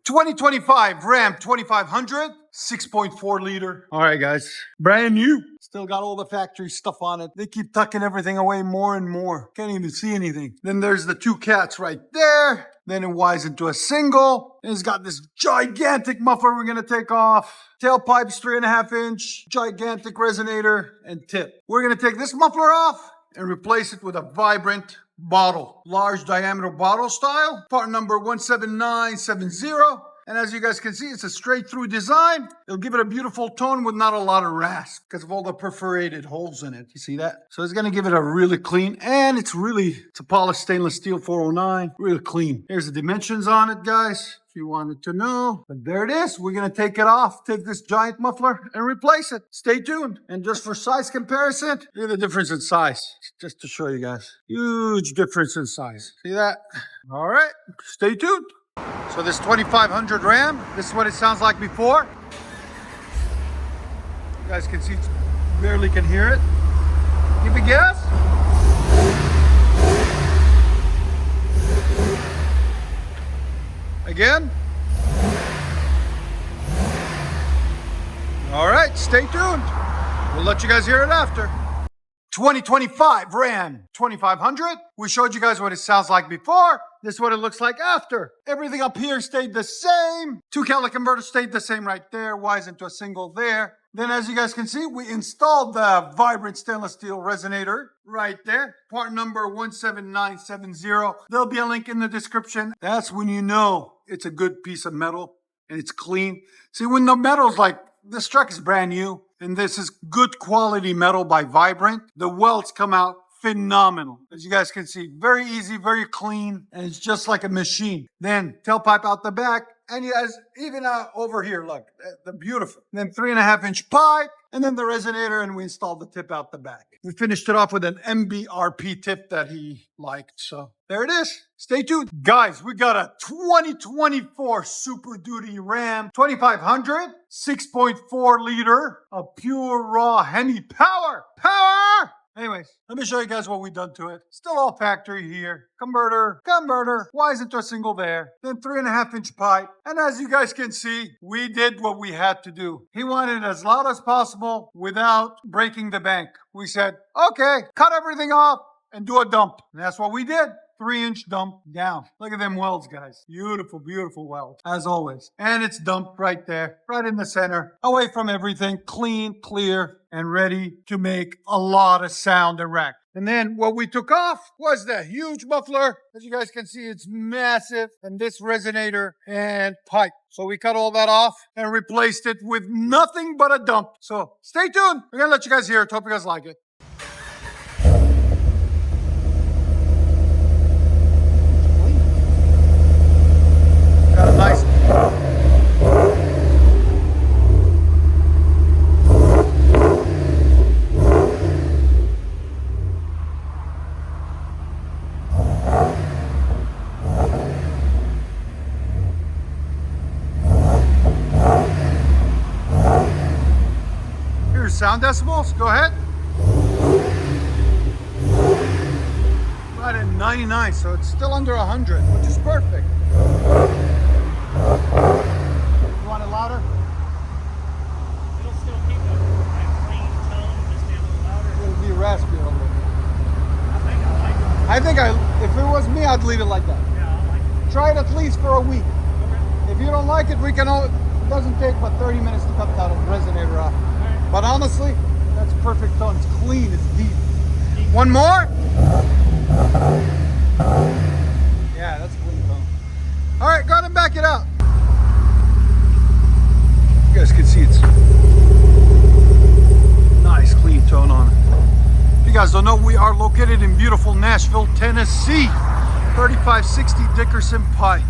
2025 Ram 2500, 6.4 liter. All right, guys, brand new. Still got all the factory stuff on it. They keep tucking everything away more and more. Can't even see anything. Then there's the two cats right there. Then it wires into a single. And it's got this gigantic muffler we're gonna take off. Tailpipes 3.5 inch, gigantic resonator and tip. We're gonna take this muffler off and replace it with a vibrant bottle, large diameter bottle style, part number 17970. And as you guys can see, it's a straight through design. It'll give it a beautiful tone with not a lot of rasp because of all the perforated holes in it. You see that? So it's gonna give it a really clean, and it's a polished stainless steel 409, really clean. Here's the dimensions on it, guys, if you wanted to know. But there it is. We're gonna take it off, take this giant muffler and replace it. Stay tuned. And just for size comparison, look at the difference in size, just to show you guys. Huge difference in size. See that? All right, stay tuned. So this 2500 Ram, this is what it sounds like before. You guys can see, barely can hear it. Give a guess. Again. All right, stay tuned. We'll let you guys hear it after. 2025 Ram 2500. We showed you guys what it sounds like before. This is what it looks like after. Everything up here stayed the same. Two catalytic converters stayed the same right there. Wires into a single there. Then as you guys can see, we installed the vibrant stainless steel resonator right there. Part number 17970. There'll be a link in the description. That's when you know it's a good piece of metal and it's clean. See, when the metal's like, this truck is brand new, and this is good quality metal by Vibrant. The welds come out phenomenal. As you guys can see, very easy, very clean, and it's just like a machine. Then tailpipe out the back, and you guys, even over here, look, the beautiful. Then 3.5 inch pipe, and then the resonator, and we installed the tip out the back. We finished it off with an MBRP tip that he liked. So there it is. Stay tuned. Guys, we got a 2024 Super Duty Ram 2500, 6.4 liter of pure raw Hemi power. Anyways, let me show you guys what we've done to it. Still all factory here. Converter, wires into a single there. Then 3.5 inch pipe. And as you guys can see, we did what we had to do. He wanted it as loud as possible without breaking the bank. We said, okay, cut everything off and do a dump. And that's what we did. 3-inch dump down. Look at them welds, guys. Beautiful, beautiful weld, as always. And it's dumped right there, right in the center, away from everything, clean, clear, and ready to make a lot of sound and rack. And then what we took off was the huge muffler. As you guys can see, it's massive. And this resonator and pipe. So we cut all that off and replaced it with nothing but a dump. So stay tuned. We're gonna let you guys hear it. Hope you guys like it. Got a nice. Here's sound decibels. Go ahead. Right at 99, so it's still under 100, which is perfect. You want it louder? It'll still keep that clean tone, just be a little louder. It'll be raspy a little bit. I think I like it. If it was me, I'd leave it like that. Yeah, I like it. Try it at least for a week. Okay. If you don't like it, it doesn't take but 30 minutes to cut that resonator off. Right. But honestly, that's perfect tone. It's clean, it's deep. One more? Yeah, that's a clean tone. All right, go ahead and back it out. You guys can see it's nice, clean tone on it. If you guys don't know, we are located in beautiful Nashville, Tennessee. 3560 Dickerson Pike.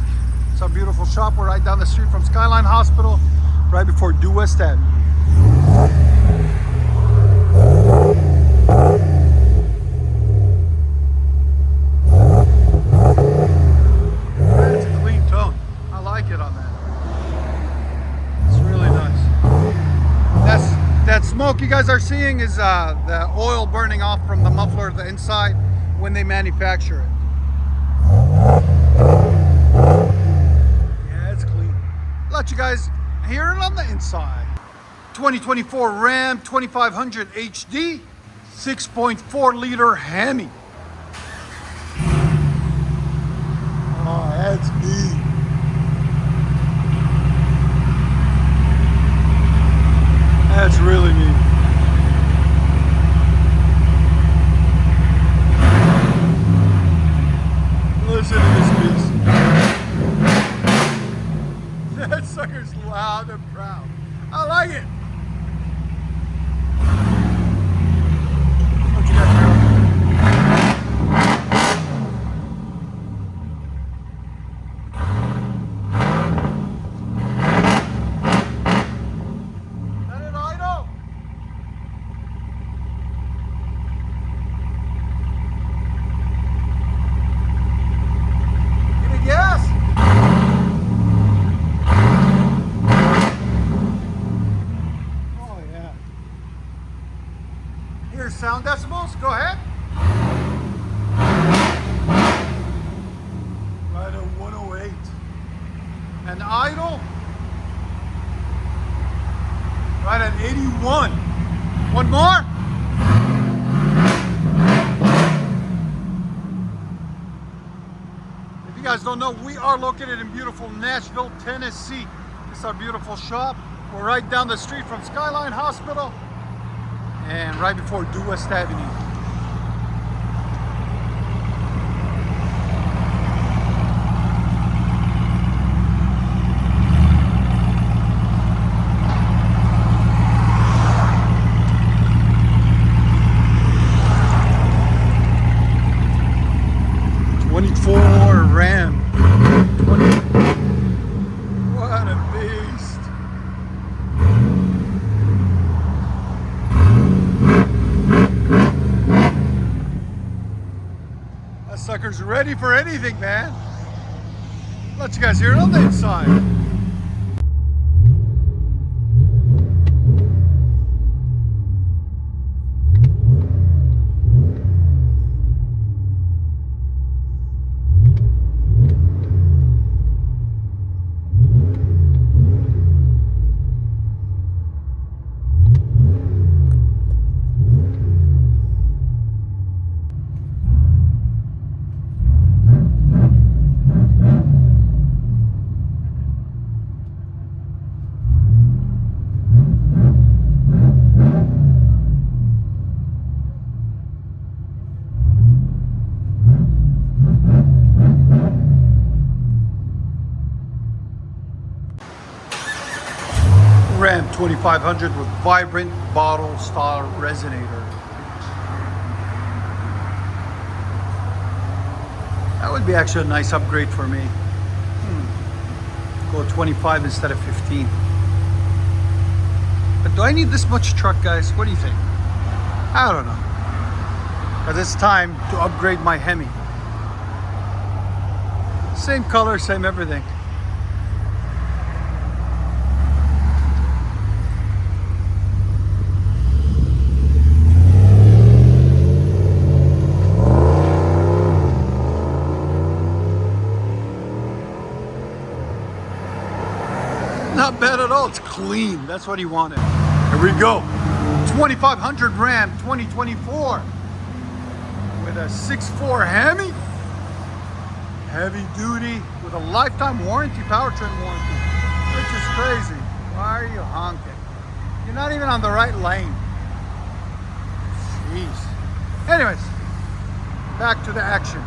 It's our beautiful shop. We're right down the street from Skyline Hospital, right before Due West Avenue. That's a clean tone. I like it on that. It's really nice. That smoke you guys are seeing is the oil burning off from the muffler, the inside, when they manufacture it. Yeah, it's clean. Let you guys hear it on the inside. 2024 Ram 2500 HD, 6.4 liter Hemi. Oh, that's neat. That's really neat. Listen to this beast. That sucker's loud and proud. I like it. What you got here? Let it idle. Give it gas. Here's sound decibels. Go ahead. Right at 108. And idle. Right at 81. One more. If you guys don't know, we are located in beautiful Nashville, Tennessee. This is our beautiful shop. We're right down the street from Skyline Hospital and right before Due West Avenue. Ram 20. What a beast. That sucker's ready for anything, man. Let you guys hear it on the inside. Ram 2500 with vibrant bottle style resonator. That would be actually a nice upgrade for me. Go 25 instead of 15. But do I need this much truck, guys? What do you think? I don't know. Because it's time to upgrade my Hemi. Same color, same everything. Not bad at all. It's clean. That's what he wanted. Here we go. 2500 Ram 2024 with a 6.4 Hemi. Heavy duty with a lifetime warranty, powertrain warranty. Which is crazy. Why are you honking? You're not even on the right lane. Jeez. Anyways, back to the action.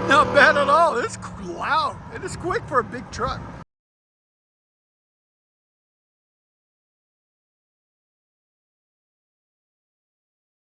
Not bad at all. It's loud. It is quick for a big truck.